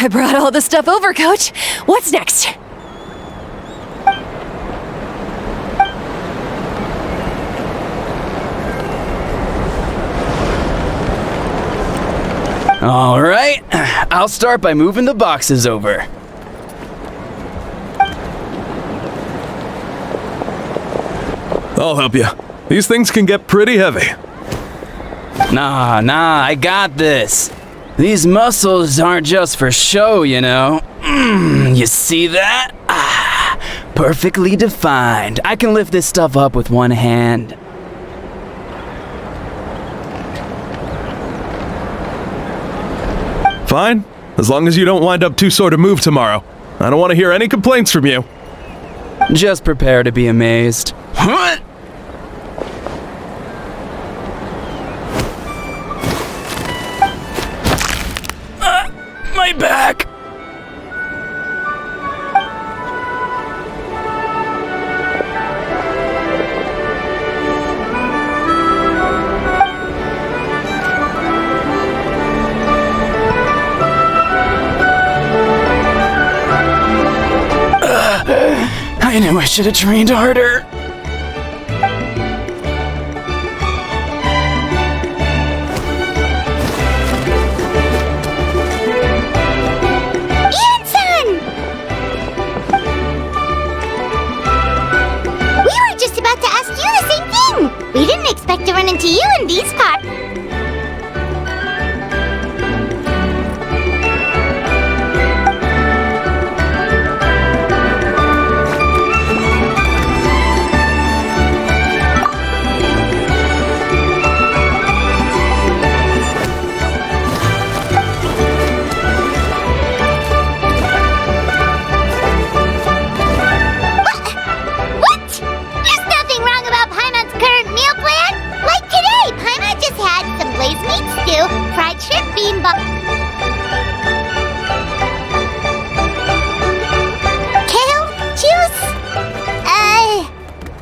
I brought all the stuff over, Coach. What's next? All right, I'll start by moving the boxes over. I'll help you. These things can get pretty heavy. Nah, I got this. These muscles aren't just for show, you know. You see that? Perfectly defined. I can lift this stuff up with one hand. Fine, as long as you don't wind up too sore to move tomorrow. I don't want to hear any complaints from you. Just prepare to be amazed. What? My back! I knew I should have trained harder. We didn't expect to run into you in these parts. Fried shrimp beanbag. Kale juice?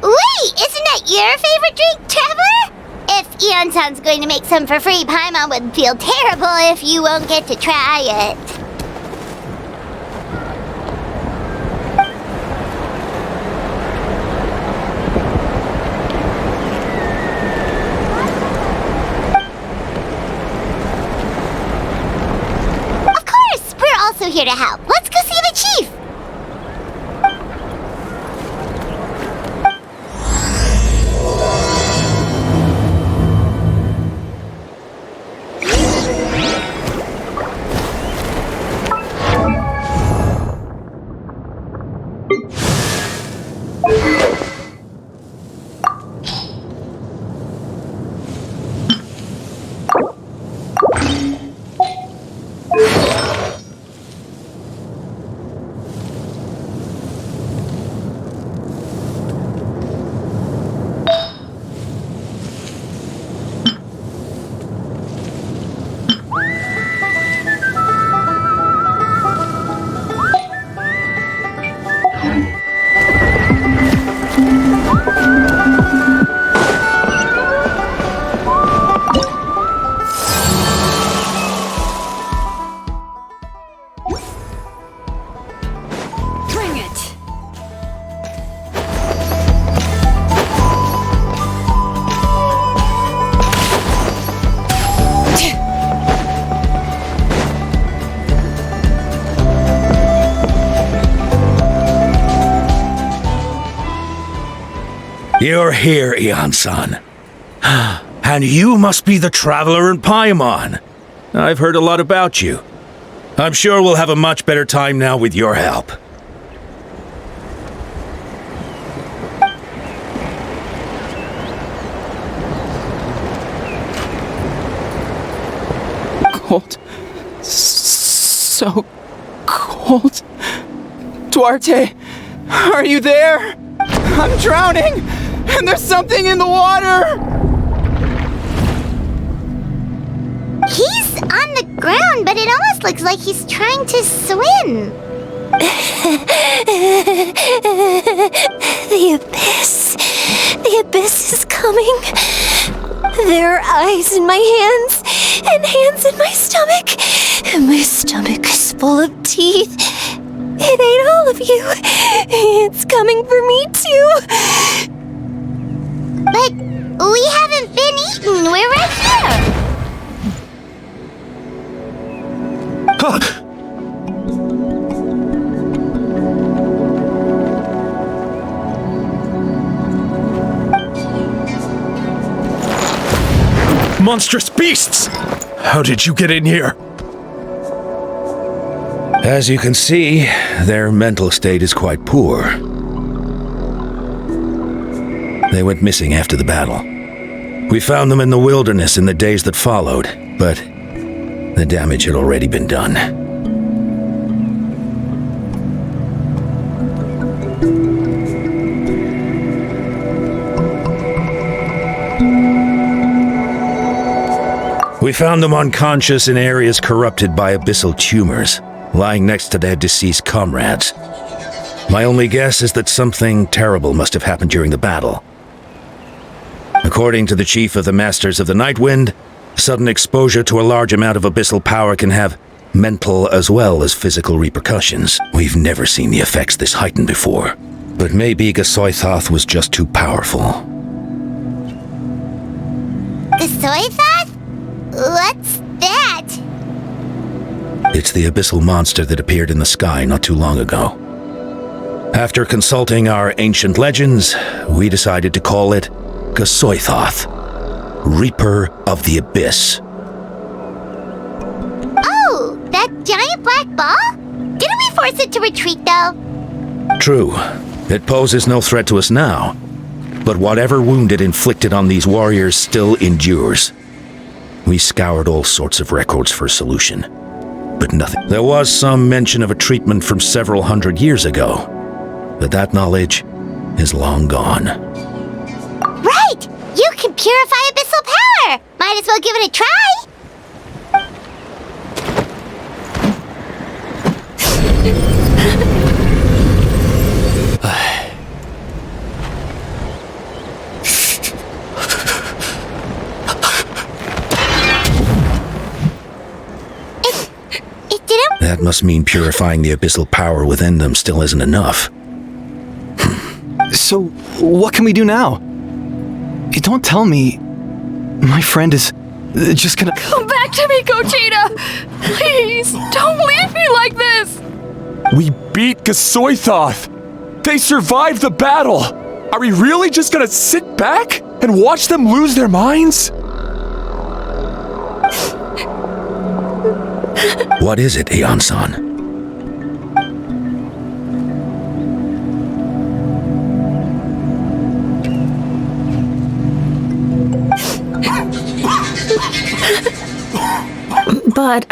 Wait, isn't that your favorite drink, Traveler? If Eon-san's going to make some for free, Paimon would feel terrible if you won't get to try it. Here to help. Let's go see the chief. You're here, Eon-san. And you must be the Traveler in Paimon. I've heard a lot about you. I'm sure we'll have a much better time now with your help. Cold. So cold. Duarte, are you there? I'm drowning, and there's something in the water! He's on the ground, but it almost looks like he's trying to swim. The abyss. The abyss is coming. There are eyes in my hands, and hands in my stomach, and my stomach is full of teeth. It ate all of you. It's coming for me too. But we haven't been eaten. We're right here. Monstrous beasts! How did you get in here? As you can see, their mental state is quite poor. They went missing after the battle. We found them in the wilderness in the days that followed, but the damage had already been done. We found them unconscious in areas corrupted by abyssal tumors, lying next to their deceased comrades. My only guess is that something terrible must have happened during the battle. According to the chief of the Masters of the Nightwind, sudden exposure to a large amount of abyssal power can have mental as well as physical repercussions. We've never seen the effects this heightened before, but maybe Gasoithoth was just too powerful. Gasoithoth? What's that? It's the abyssal monster that appeared in the sky not too long ago. After consulting our ancient legends, we decided to call it Gasoithoth, Reaper of the Abyss. Oh, that giant black ball? Didn't we force it to retreat, though? True, it poses no threat to us now, but whatever wound it inflicted on these warriors still endures. We scoured all sorts of records for a solution, but nothing. There was some mention of a treatment from several hundred years ago, but that knowledge is long gone. Right! You can purify abyssal power! Might as well give it a try! It didn't. That must mean purifying the abyssal power within them still isn't enough. So, what can we do now? Don't tell me my friend is just gonna... Come back to me, Gogeta! Please, don't leave me like this! We beat Gasoithoth! They survived the battle! Are we really just gonna sit back and watch them lose their minds? What is it, Aeon-san? But,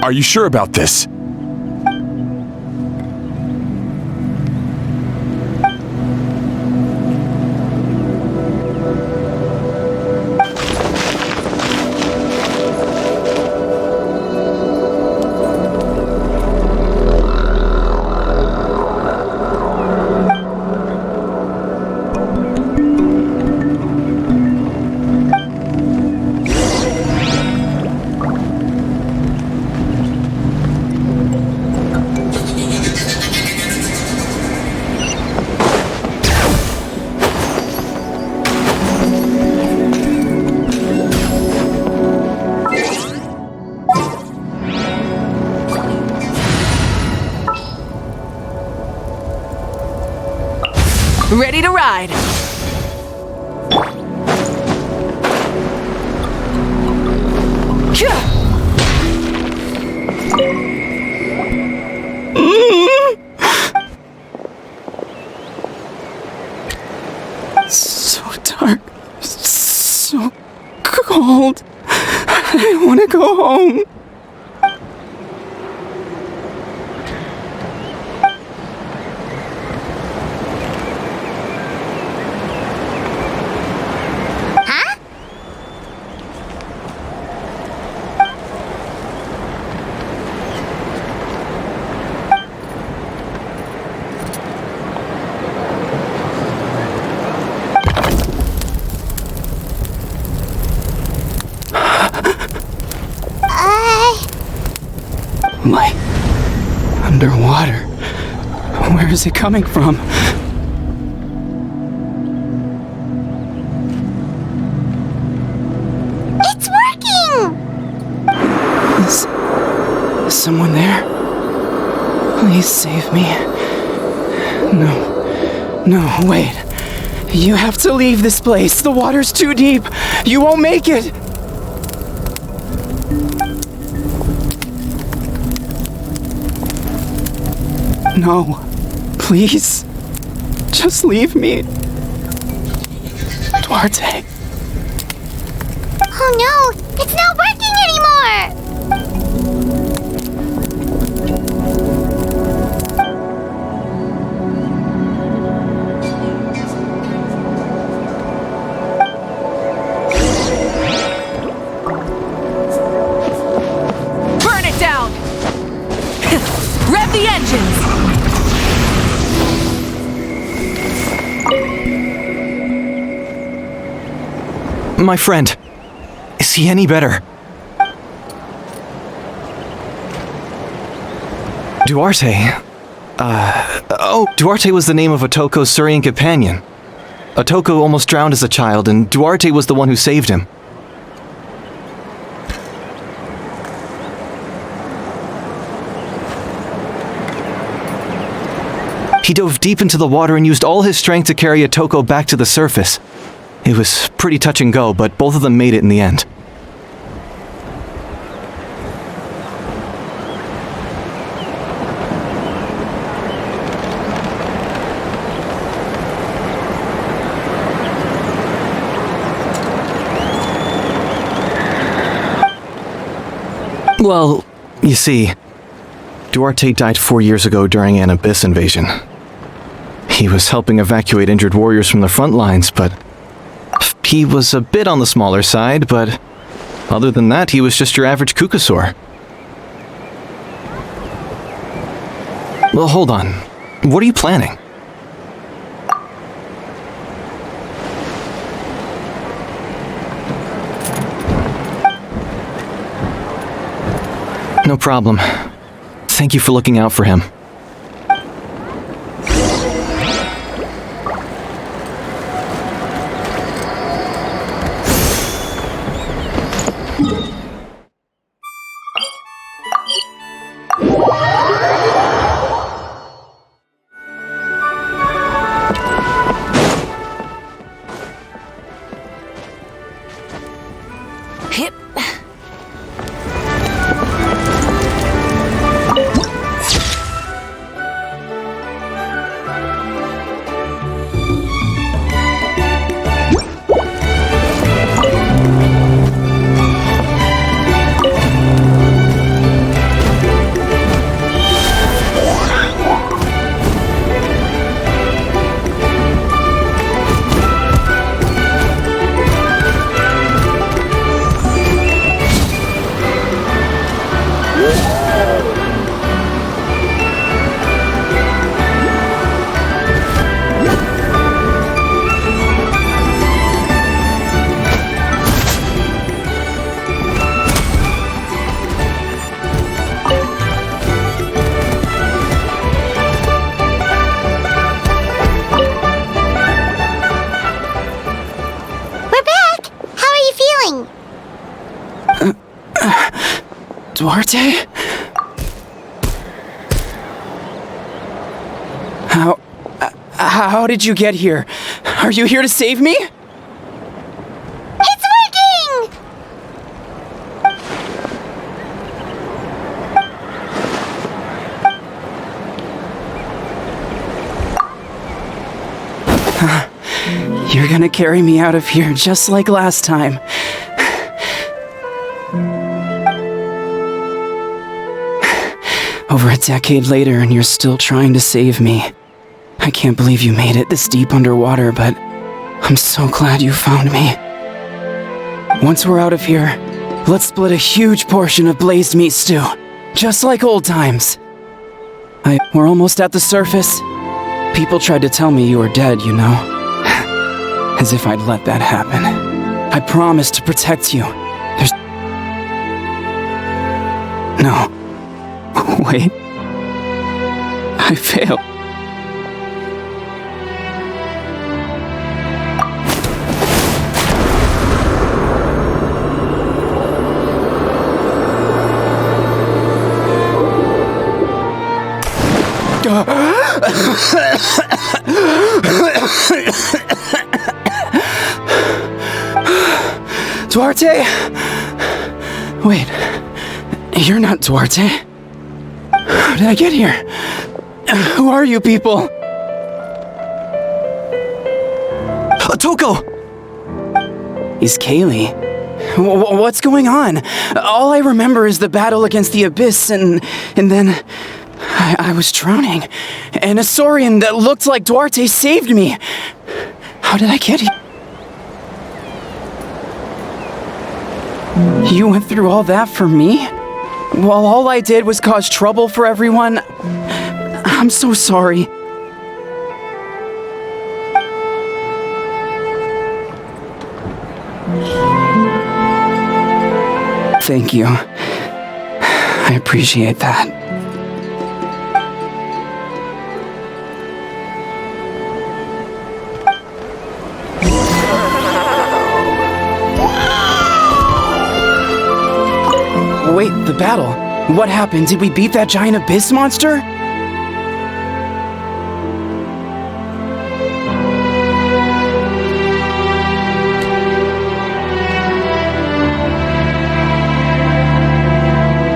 Are you sure about this? Ready to ride. So dark. So cold. I want to go home. Huh? Light. Underwater. Where is it coming from? It's working! Is someone there? Please save me. No, wait. You have to leave this place. The water's too deep. You won't make it. No, please. Just leave me. Duarte. Oh no, it's not working anymore! Burn it down! Rev the engines! My friend. Is he any better? Duarte. Duarte was the name of Otoko's Surian companion. Otoko almost drowned as a child, and Duarte was the one who saved him. He dove deep into the water and used all his strength to carry Otoko back to the surface. It was pretty touch and go, but both of them made it in the end. Well, you see, Duarte died 4 years ago during an Abyss invasion. He was helping evacuate injured warriors from the front lines, but he was a bit on the smaller side, but other than that, he was just your average Kukasaur. Well, hold on. What are you planning? No problem. Thank you for looking out for him. Hit. Duarte? How did you get here? Are you here to save me? It's working! You're gonna carry me out of here just like last time. Over a decade later, and you're still trying to save me. I can't believe you made it this deep underwater, but I'm so glad you found me. Once we're out of here, let's split a huge portion of blazed meat stew, just like old times. We're almost at the surface. People tried to tell me you were dead, you know. As if I'd let that happen. I promised to protect you. No. Wait. I failed. Duarte? Wait, you're not Duarte. How did I get here? Who are you people? Toko! He's Kaylee. What's going on? All I remember is the battle against the Abyss, and then I was drowning. And a Saurian that looked like Duarte saved me. How did I get here? You went through all that for me? While all I did was cause trouble for everyone? I'm so sorry. Thank you. I appreciate that. Wait, the battle. What happened? Did we beat that giant abyss monster?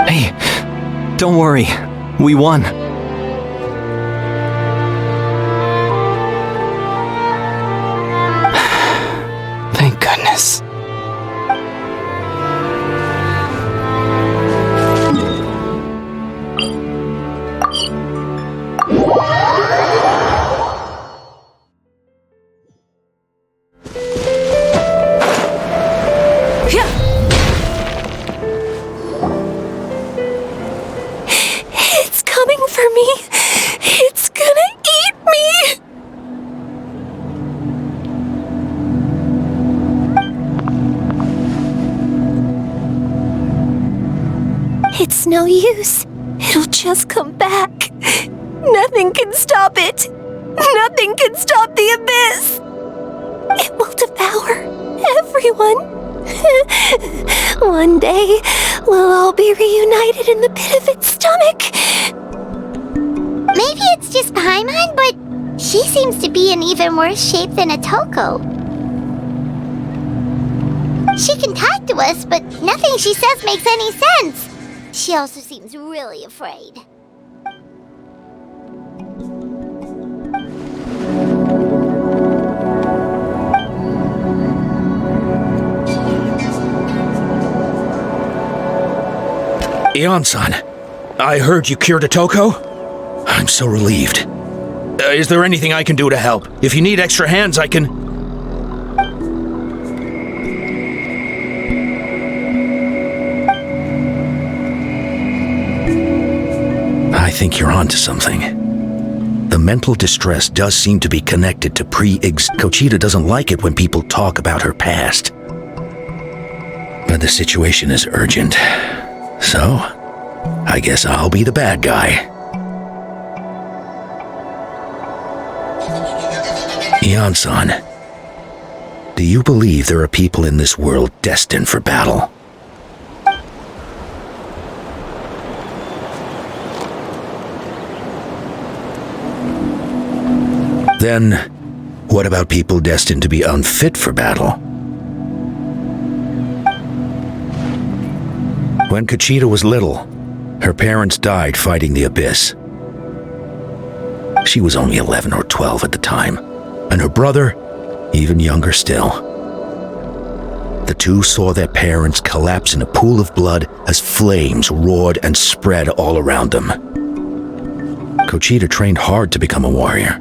Hey, don't worry. We won. Thank goodness. It's coming for me. It's gonna eat me. It's no use. It'll just come back. Nothing can stop it. Nothing can stop the abyss. It will devour everyone. One day, we'll all be reunited in the pit of its stomach. Maybe it's just Paimon, but she seems to be in even worse shape than a Toko. She can talk to us, but nothing she says makes any sense. She also seems really afraid. Ion-san, I heard you cured a Toko? I'm so relieved. Is there anything I can do to help? If you need extra hands, I can... I think you're onto something. The mental distress does seem to be connected to Kochita doesn't like it when people talk about her past. But the situation is urgent. So, I guess I'll be the bad guy. Ion-san, do you believe there are people in this world destined for battle? Then, what about people destined to be unfit for battle? When Conchita was little, her parents died fighting the Abyss. She was only 11 or 12 at the time, and her brother, even younger still. The two saw their parents collapse in a pool of blood as flames roared and spread all around them. Conchita trained hard to become a warrior,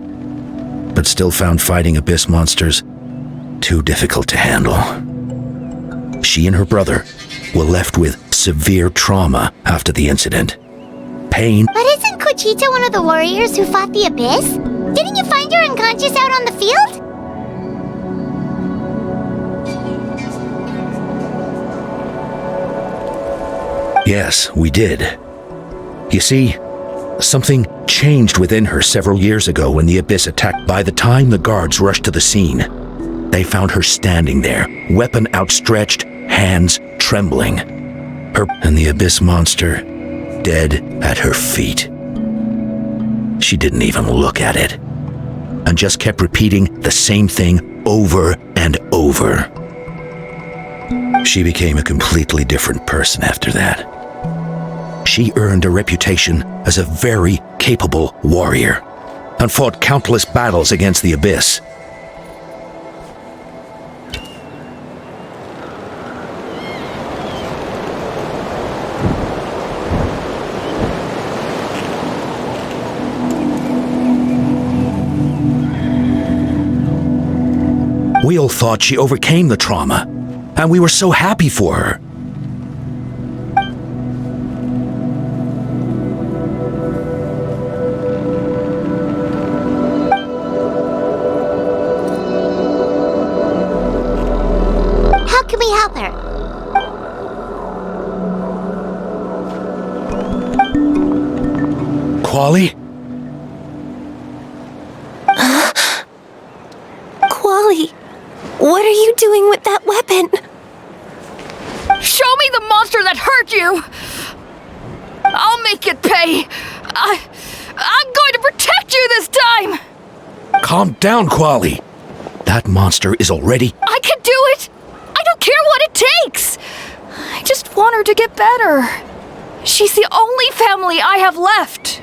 but still found fighting Abyss monsters too difficult to handle. She and her brother were left with severe trauma after the incident. Pain. But isn't Conchita one of the warriors who fought the Abyss? Didn't you find her unconscious out on the field? Yes, we did. You see, something changed within her several years ago when the Abyss attacked. By the time the guards rushed to the scene, they found her standing there, weapon outstretched, hands trembling. And the Abyss monster dead at her feet. She didn't even look at it, and just kept repeating the same thing over and over. She became a completely different person after that. She earned a reputation as a very capable warrior, and fought countless battles against the Abyss. We all thought she overcame the trauma, and we were so happy for her. How can we help her? Quali? Quali, what are you doing with that weapon? Show me the monster that hurt you! I'll make it pay! I'm going to protect you this time! Calm down, Quali. That monster is already... I can do it! I don't care what it takes! I just want her to get better. She's the only family I have left.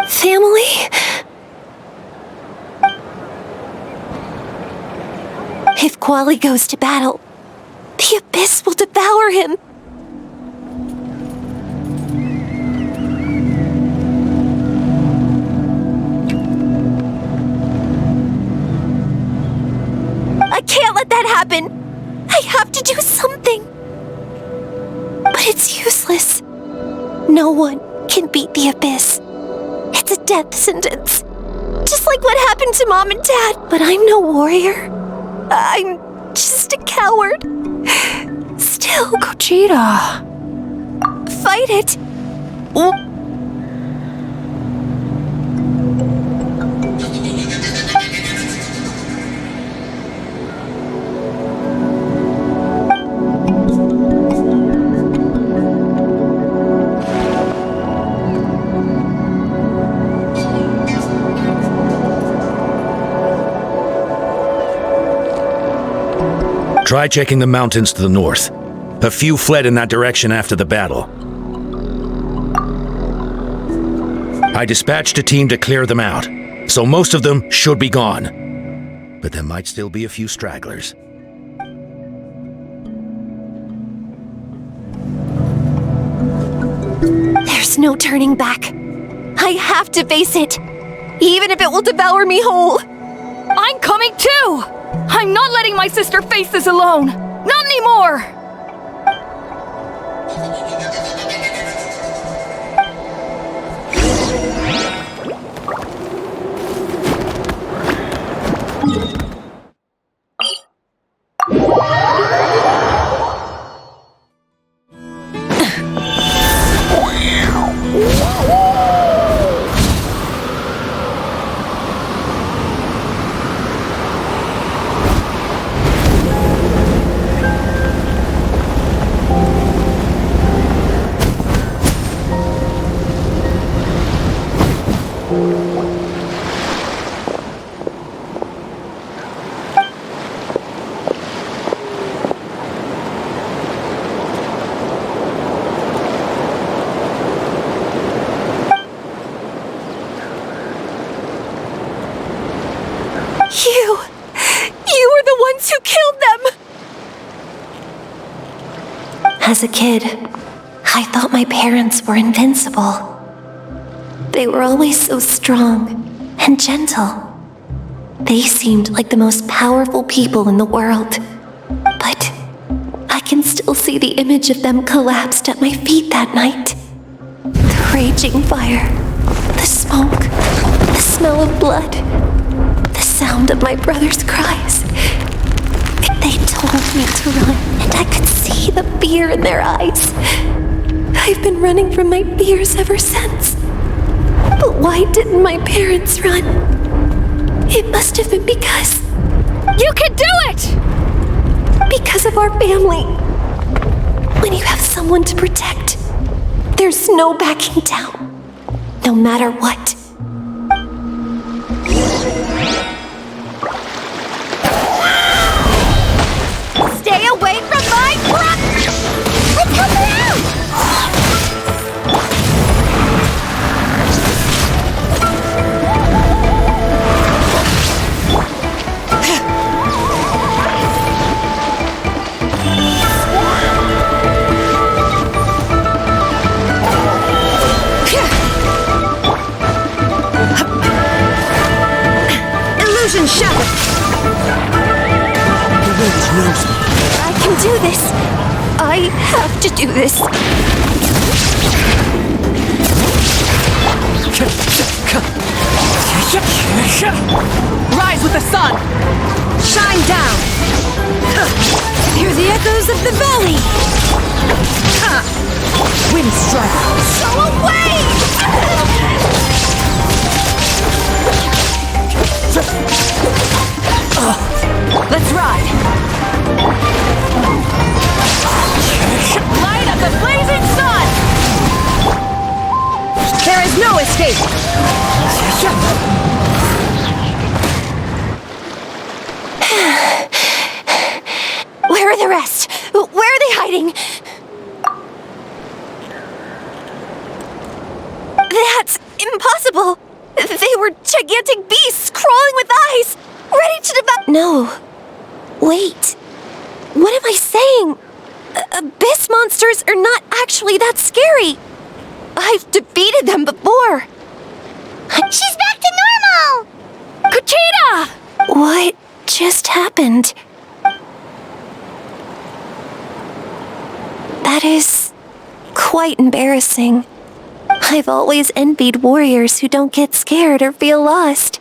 Family? If Quali goes to battle, the Abyss will devour him. I can't let that happen. I have to do something. But it's useless. No one can beat the Abyss. It's a death sentence. Just like what happened to Mom and Dad. But I'm no warrior. I'm just a coward. Still, Conchita. fight it. Try checking the mountains to the north. A few fled in that direction after the battle. I dispatched a team to clear them out, so most of them should be gone. But there might still be a few stragglers. There's no turning back. I have to face it, even if it will devour me whole. I'm coming too! I'm not letting my sister face this alone! Not anymore! As a kid, I thought my parents were invincible. They were always so strong and gentle. They seemed like the most powerful people in the world. But I can still see the image of them collapsed at my feet that night. The raging fire, the smoke, the smell of blood, the sound of my brother's cries. They told me to run, and I could see the fear in their eyes. I've been running from my fears ever since. But why didn't my parents run? It must have been because... You can do it! Because of our family. When you have someone to protect, there's no backing down, no matter what. Stay away from my crop! Let's help her out! Illusion shattered! The witch knows me. I can do this! I have to do this! Rise with the sun! Shine down! Hear the echoes of the valley! Wind strike! Go away! Let's ride! Light of the blazing sun! There is no escape! Where are the rest? Where are they hiding? That's impossible! They were gigantic beasts crawling with eyes, ready to devour. No. Wait. What am I saying? Abyss monsters are not actually that scary. I've defeated them before. She's back to normal! Kuchita! What just happened? That is quite embarrassing. I've always envied warriors who don't get scared or feel lost.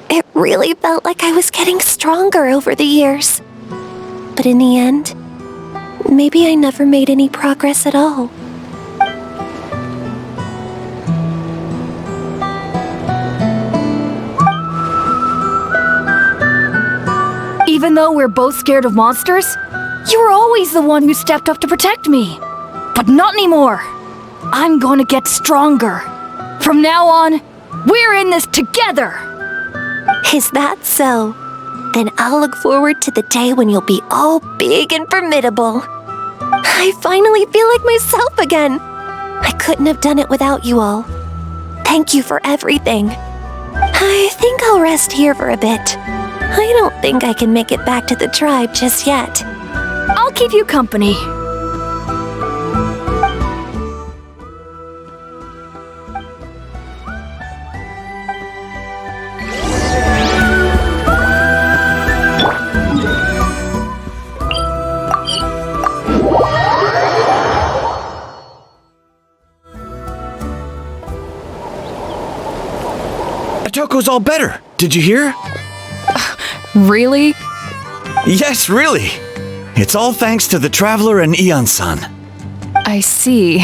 It really felt like I was getting stronger over the years. But in the end, maybe I never made any progress at all. Even though we're both scared of monsters, you were always the one who stepped up to protect me. But not anymore. I'm going to get stronger. From now on, we're in this together. Is that so? Then I'll look forward to the day when you'll be all big and formidable. I finally feel like myself again. I couldn't have done it without you all. Thank you for everything. I think I'll rest here for a bit. I don't think I can make it back to the tribe just yet. I'll keep you company. Toko's all better. Did you hear? Really? Yes, really. It's all thanks to the Traveler and Eon-san. I see.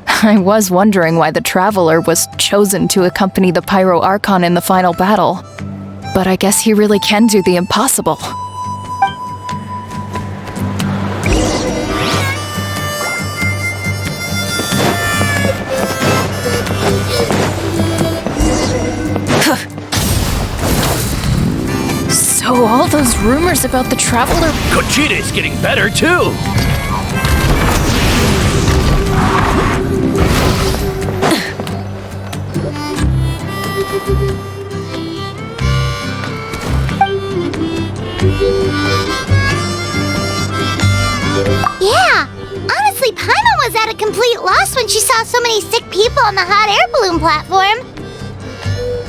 I was wondering why the Traveler was chosen to accompany the Pyro Archon in the final battle. But I guess he really can do the impossible. So all those rumors about the Traveler... Kuchita's getting better too. Yeah, honestly, Paimon was at a complete loss when she saw so many sick people on the hot air balloon platform.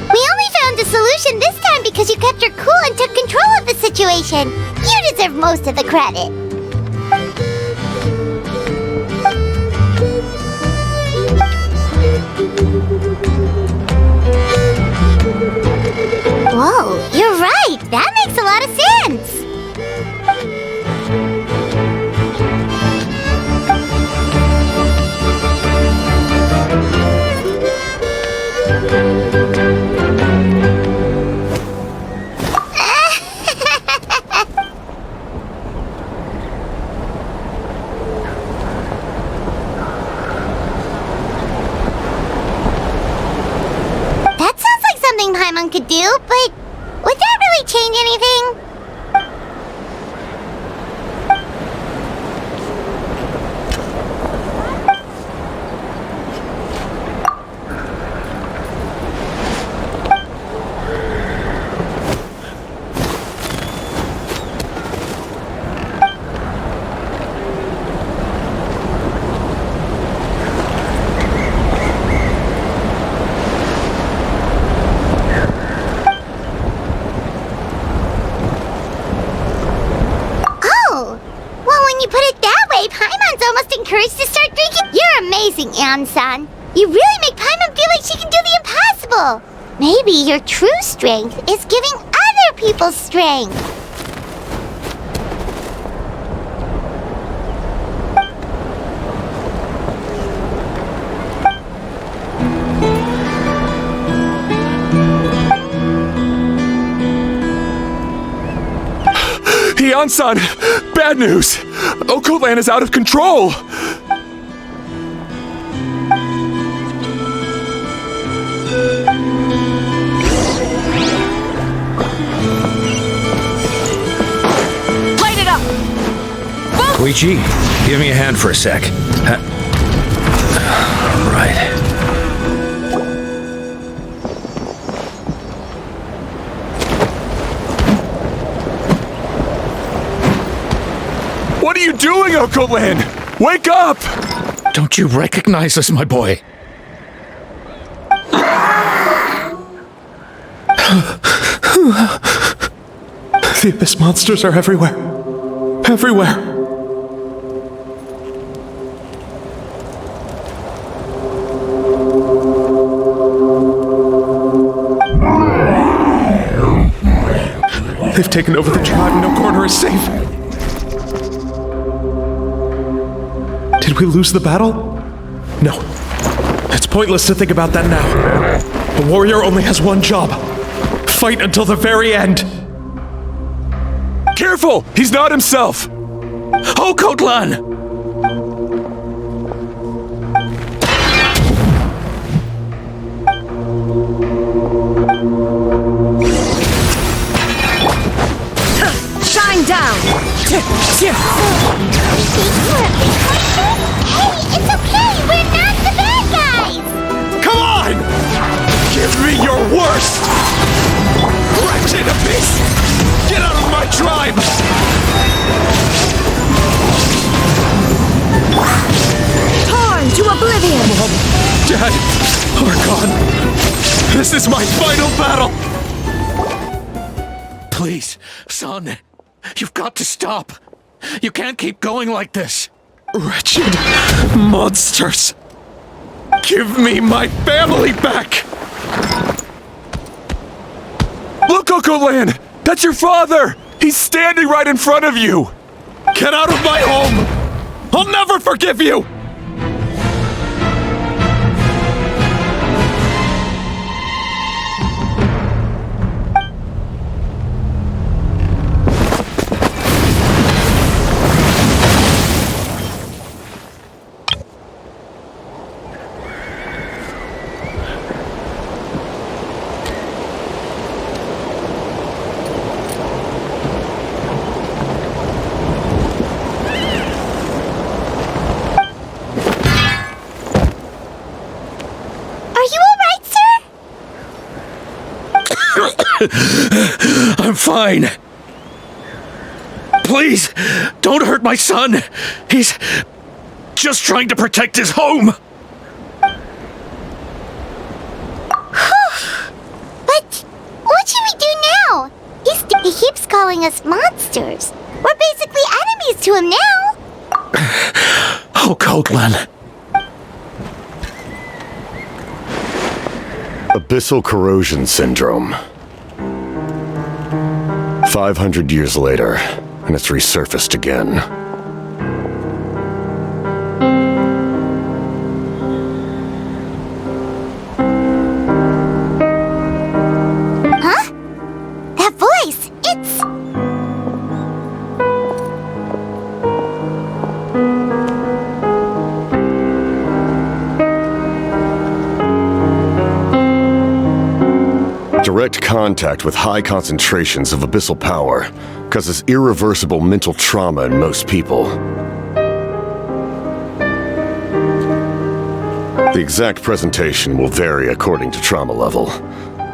We only found a solution this time because you kept your cool and took control of the situation. You deserve most of the credit. Whoa, you're right. That makes a lot of sense. Paimon could do, but would that really change anything? Encouraged to start drinking? You're amazing, Ann-san. You really make Paimon feel like she can do the impossible. Maybe your true strength is giving other people strength. Ann-san, bad news! Okoland is out of control! Light it up! Koichi, give me a hand for a sec. Right. What are you doing, Okoland? Wake up! Don't you recognize us, my boy? The Abyss monsters are everywhere. Everywhere. They've taken over the tribe and no corner is safe. Did we lose the battle? No. It's pointless to think about that now. A warrior only has one job. Fight until the very end. Careful! He's not himself! Okotlan! Shine down! Hey, it's okay! We're not the bad guys! Come on! Give me your worst! Wretched Abyss! Get out of my tribe! Torn to oblivion! Mom, Dad, are gone. This is my final battle! Please, son, you've got to stop. You can't keep going like this. Wretched monsters! Give me my family back! Look, Okoland! That's your father! He's standing right in front of you! Get out of my home! I'll never forgive you! I'm fine. Please, don't hurt my son. just trying to protect his home! But what should we do now? He keeps calling us monsters. We're basically enemies to him now. Oh, Coatlan. Abyssal corrosion syndrome. 500 years later, and it's resurfaced again. Huh? That voice, it's... Direct contact with high concentrations of abyssal power causes irreversible mental trauma in most people. The exact presentation will vary according to trauma level.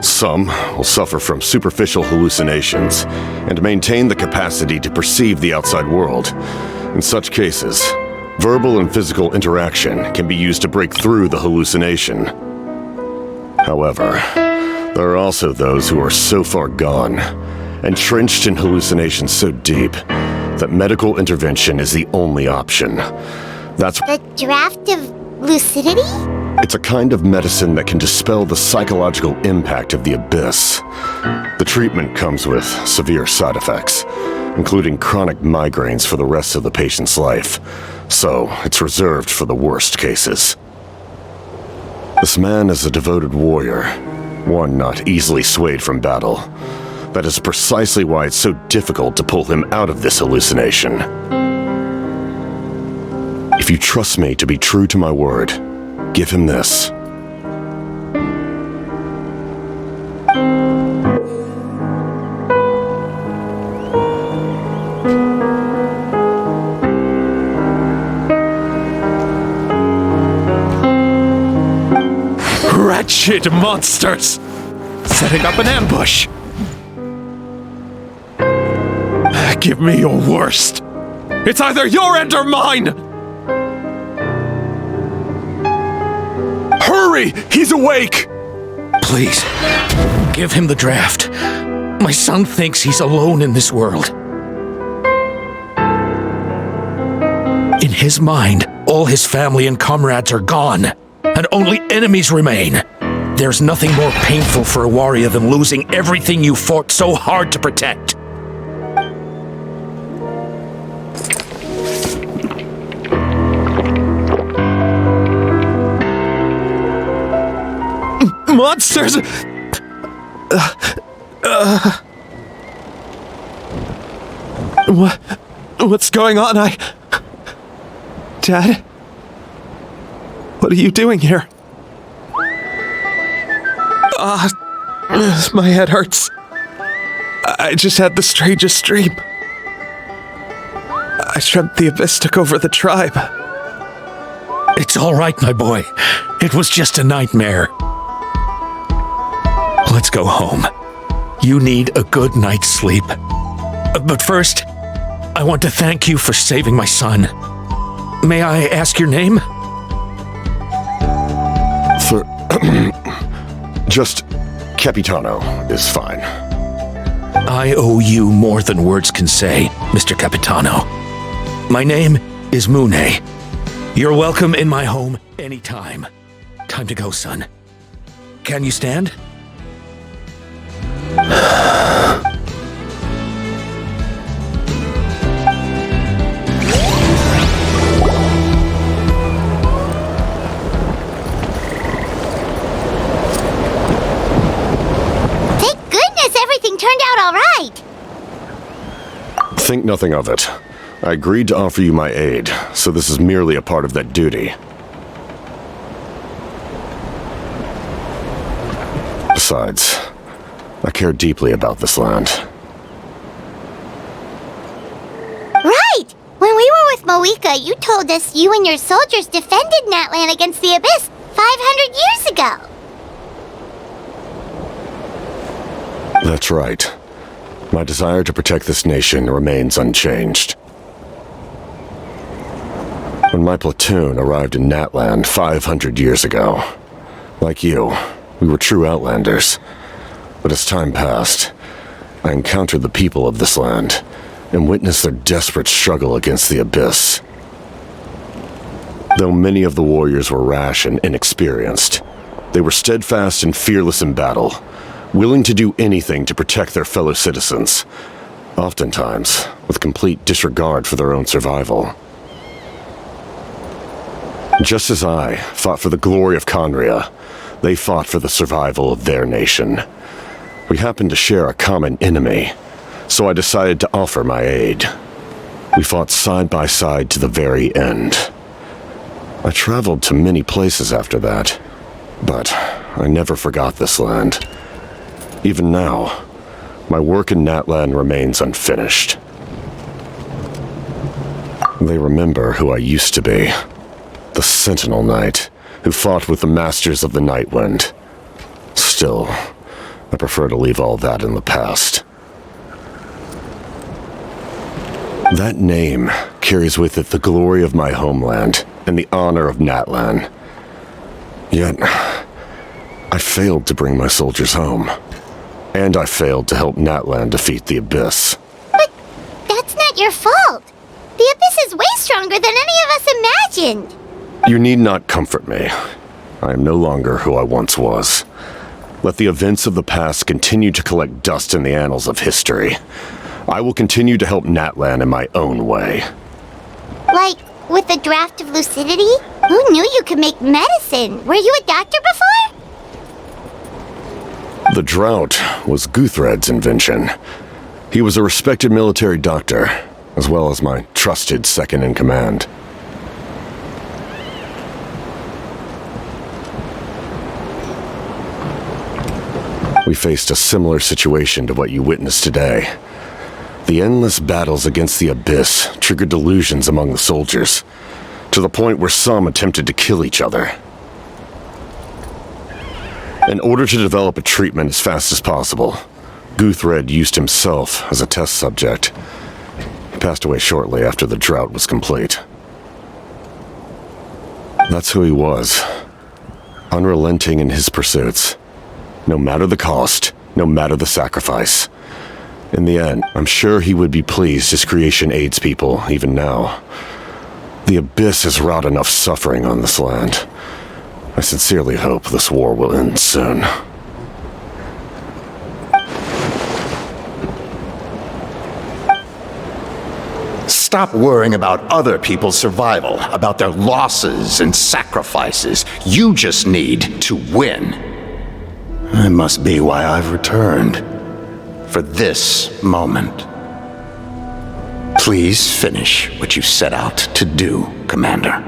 Some will suffer from superficial hallucinations and maintain the capacity to perceive the outside world. In such cases, verbal and physical interaction can be used to break through the hallucination. However, there are also those who are so far gone, entrenched in hallucinations so deep, that medical intervention is the only option. That's The draft of lucidity? It's a kind of medicine that can dispel the psychological impact of the abyss. The treatment comes with severe side effects, including chronic migraines for the rest of the patient's life, so it's reserved for the worst cases. This man is a devoted warrior, one not easily swayed from battle. That is precisely why it's so difficult to pull him out of this hallucination. If you trust me to be true to my word, give him this. Wretched monsters! Setting up an ambush! Give me your worst! It's either your end or mine! Hurry! He's awake! Please, give him the draft. My son thinks he's alone in this world. In his mind, all his family and comrades are gone, and only enemies remain. There's nothing more painful for a warrior than losing everything you fought so hard to protect. Monsters! What's going on? Dad? What are you doing here? My head hurts. I just had the strangest dream. I dreamt the abyss took over the tribe. It's all right, my boy. It was just a nightmare. Let's go home. You need a good night's sleep. But first, I want to thank you for saving my son. May I ask your name? Just Capitano is fine. I owe you more than words can say, Mr. Capitano. My name is Mune. You're welcome in my home anytime. Time to go, son. Can you stand? Thank goodness everything turned out all right. Think nothing of it. I agreed to offer you my aid, so this is merely a part of that duty. Besides, I care deeply about this land. Right! When we were with Moika, you told us you and your soldiers defended Natlan against the Abyss 500 years ago. That's right. My desire to protect this nation remains unchanged. When my platoon arrived in Natland 500 years ago, like you, we were true outlanders. But as time passed, I encountered the people of this land and witnessed their desperate struggle against the Abyss. Though many of the warriors were rash and inexperienced, they were steadfast and fearless in battle, willing to do anything to protect their fellow citizens, oftentimes with complete disregard for their own survival. Just as I fought for the glory of Conria, they fought for the survival of their nation. We happened to share a common enemy, so I decided to offer my aid. We fought side by side to the very end. I traveled to many places after that, but I never forgot this land. Even now, my work in Natland remains unfinished. They remember who I used to be. The Sentinel Knight, who fought with the Masters of the Nightwind. Still, I prefer to leave all that in the past. That name carries with it the glory of my homeland and the honor of Natland. Yet, I failed to bring my soldiers home. And I failed to help Natland defeat the Abyss. But that's not your fault. The Abyss is way stronger than any of us imagined. You need not comfort me. I am no longer who I once was. Let the events of the past continue to collect dust in the annals of history. I will continue to help Natland in my own way. Like, with the draft of lucidity? Who knew you could make medicine? Were you a doctor before? The drought was Guthred's invention. He was a respected military doctor, as well as my trusted second-in-command. We faced a similar situation to what you witnessed today. The endless battles against the Abyss triggered delusions among the soldiers, to the point where some attempted to kill each other. In order to develop a treatment as fast as possible, Guthred used himself as a test subject. He passed away shortly after the drought was complete. That's who he was, unrelenting in his pursuits. No matter the cost, no matter the sacrifice. In the end, I'm sure he would be pleased his creation aids people, even now. The Abyss has wrought enough suffering on this land. I sincerely hope this war will end soon. Stop worrying about other people's survival, about their losses and sacrifices. You just need to win. That must be why I've returned. For this moment. Please finish what you set out to do, Commander.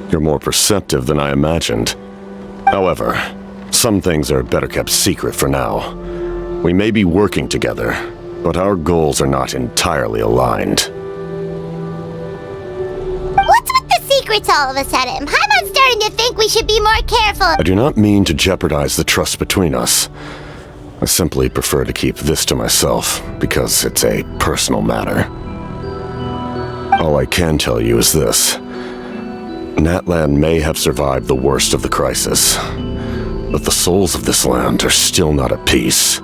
You're more perceptive than I imagined. However, some things are better kept secret for now. We may be working together, but our goals are not entirely aligned. What's with the secrets all of a sudden? I'm starting to think we should be more careful. I do not mean to jeopardize the trust between us. I simply prefer to keep this to myself, because it's a personal matter. All I can tell you is this. Natland may have survived the worst of the crisis, but the souls of this land are still not at peace.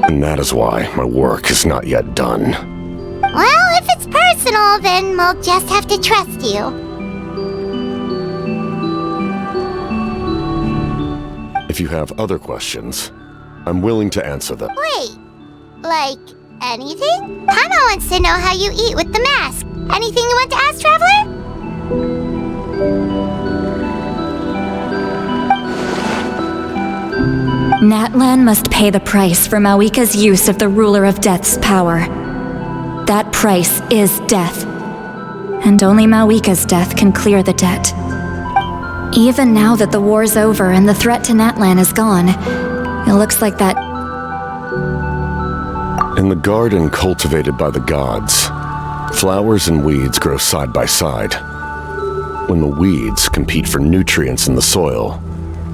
And that is why my work is not yet done. Well, if it's personal, then we'll just have to trust you. If you have other questions, I'm willing to answer them. Wait, like anything? Paimon wants to know how you eat with the mask. Anything you want to ask, Traveler? Natland must pay the price for Mawika's use of the Ruler of Death's power. That price is death. And only Mawika's death can clear the debt. Even now that the war's over and the threat to Natland is gone, it looks like that... In the garden cultivated by the gods, flowers and weeds grow side by side. When the weeds compete for nutrients in the soil,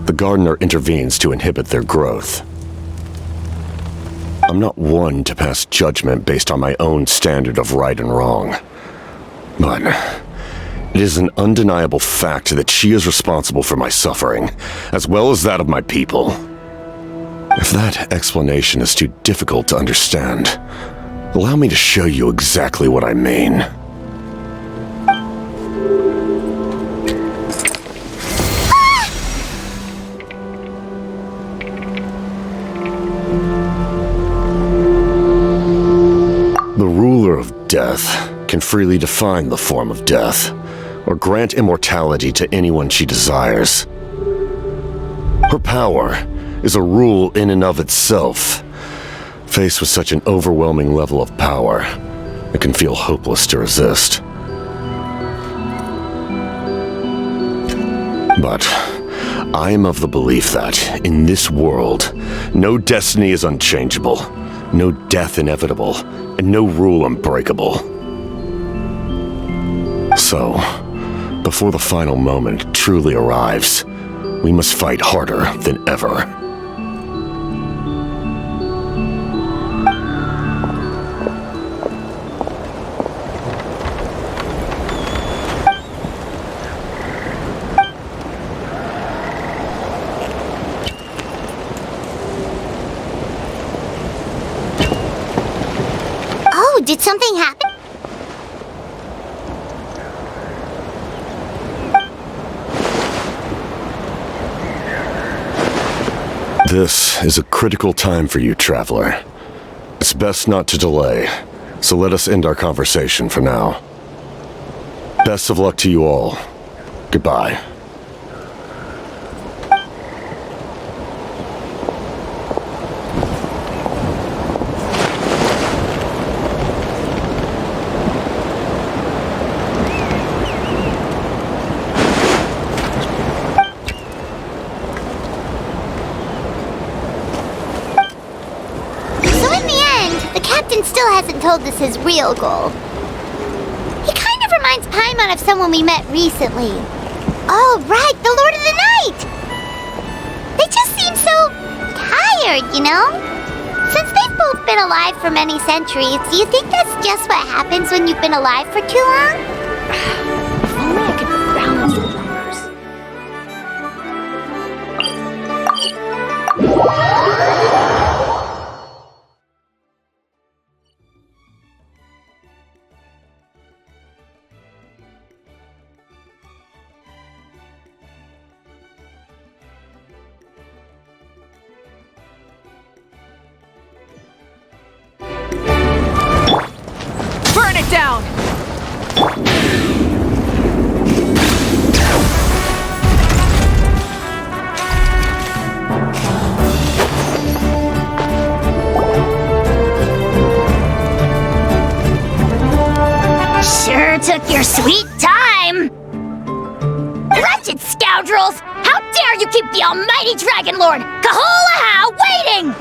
the gardener intervenes to inhibit their growth. I'm not one to pass judgment based on my own standard of right and wrong. But it is an undeniable fact that she is responsible for my suffering, as well as that of my people. If that explanation is too difficult to understand, allow me to show you exactly what I mean. The ruler of death can freely define the form of death, or grant immortality to anyone she desires. Her power is a rule in and of itself. Faced with such an overwhelming level of power, it can feel hopeless to resist. But I am of the belief that, in this world, no destiny is unchangeable, no death inevitable, and no rule unbreakable. So, before the final moment truly arrives, we must fight harder than ever. Oh, did something happen? This is a critical time for you, traveler. It's best not to delay, so let us end our conversation for now. Best of luck to you all. Goodbye. Hasn't told us his real goal. He kind of reminds Paimon of someone we met recently. Oh, right, the Lord of the Night! They just seem so tired, you know? Since they've both been alive for many centuries, do you think that's just what happens when you've been alive for too long? If only I could balance the numbers. Burn it down! Sure took your sweet time! Wretched scoundrels! How dare you keep the almighty Dragon Lord, Kahulaha, waiting!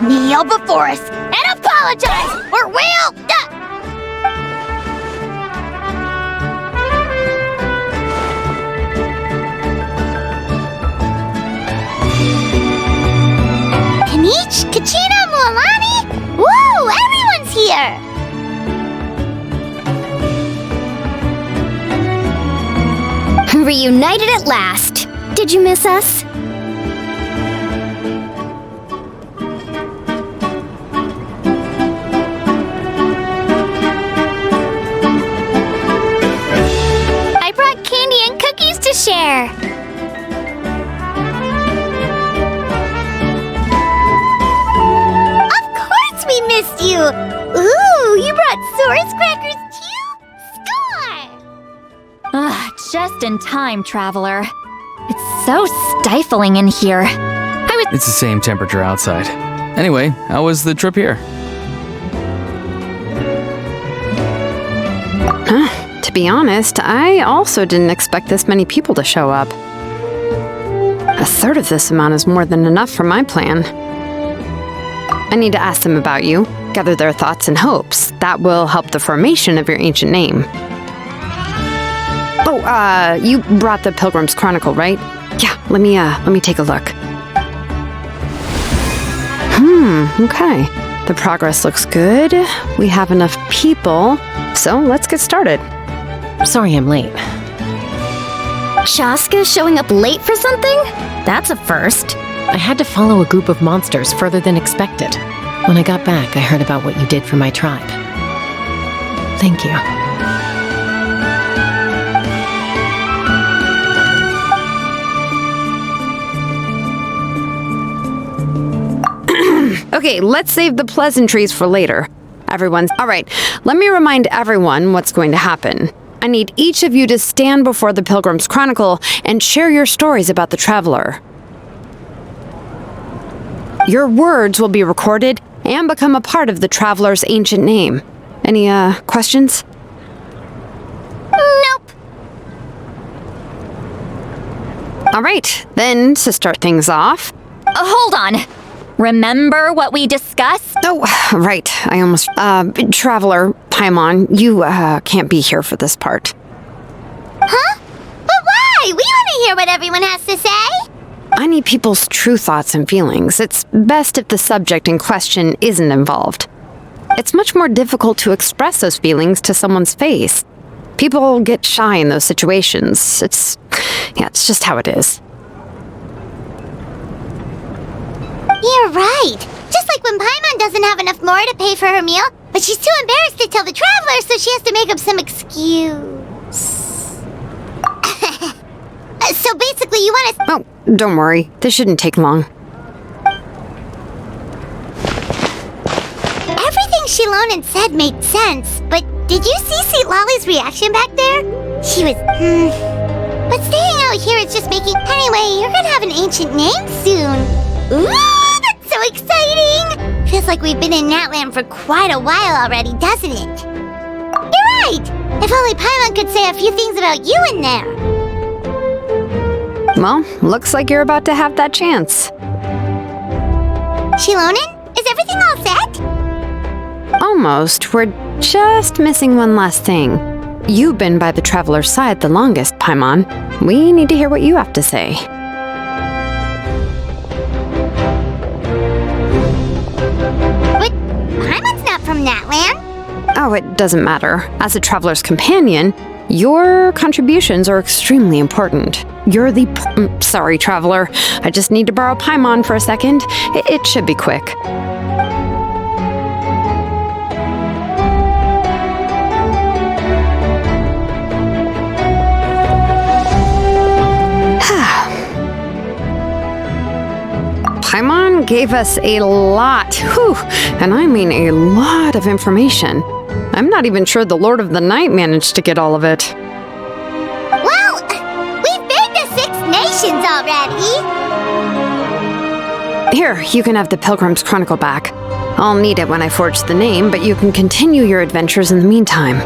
Kneel before us and apologize, or we'll... Kanich, Kachina, Mualani? Woo! Everyone's here! Reunited at last. Did you miss us? I brought candy and cookies to share. Of course we missed you. Ooh, you brought Source crackers too? Score! Just in time, traveler. It's so stifling in here. It's the same temperature outside. Anyway, how was the trip here? To be honest, I also didn't expect this many people to show up. A third of this amount is more than enough for my plan. I need to ask them about you, gather their thoughts and hopes. That will help the formation of your ancient name. Oh, you brought the Pilgrim's Chronicle, right? Yeah, let me take a look. Okay. The progress looks good. We have enough people, so let's get started. Sorry I'm late. Shaska showing up late for something? That's a first. I had to follow a group of monsters further than expected. When I got back, I heard about what you did for my tribe. Thank you. Okay, let's save the pleasantries for later. All right, let me remind everyone what's going to happen. I need each of you to stand before the Pilgrim's Chronicle and share your stories about the Traveler. Your words will be recorded and become a part of the Traveler's ancient name. Any, questions? Nope. All right, then, to start things off... Hold on. Remember what we discussed? Oh, right. I almost... Traveler, Paimon, you, can't be here for this part. Huh? But why? We want to hear what everyone has to say. I need people's true thoughts and feelings. It's best if the subject in question isn't involved. It's much more difficult to express those feelings to someone's face. People get shy in those situations. It's just how it is. You're right. Just like when Paimon doesn't have enough more to pay for her meal, but she's too embarrassed to tell the Traveler, so she has to make up some excuse. So basically you want to... Oh, don't worry. This shouldn't take long. Everything Shilonen said made sense, but did you see St. Lolly's reaction back there? She was, But staying out here is just making... Anyway, you're gonna have an ancient name soon. Ooh, that's so exciting! Feels like we've been in Natland for quite a while already, doesn't it? You're right! If only Paimon could say a few things about you in there. Well, looks like you're about to have that chance. Shilonen, is everything all set? Almost. We're just missing one last thing. You've been by the Traveler's side the longest, Paimon. We need to hear what you have to say. But Paimon's not from Natland. Oh, it doesn't matter. As a Traveler's companion, your contributions are extremely important. You're the... sorry, Traveler. I just need to borrow Paimon for a second. It should be quick. Paimon gave us a lot, and I mean a lot of information. I'm not even sure the Lord of the Night managed to get all of it. Well, we've been to 6 nations already. Here, you can have the Pilgrim's Chronicle back. I'll need it when I forge the name, but you can continue your adventures in the meantime.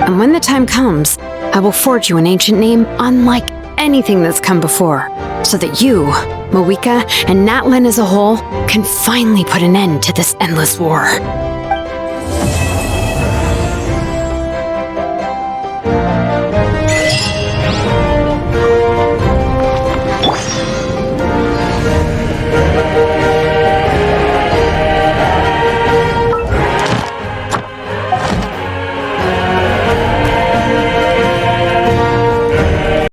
And when the time comes, I will forge you an ancient name unlike anything that's come before, so that you, Mawika, and Natlan as a whole can finally put an end to this endless war.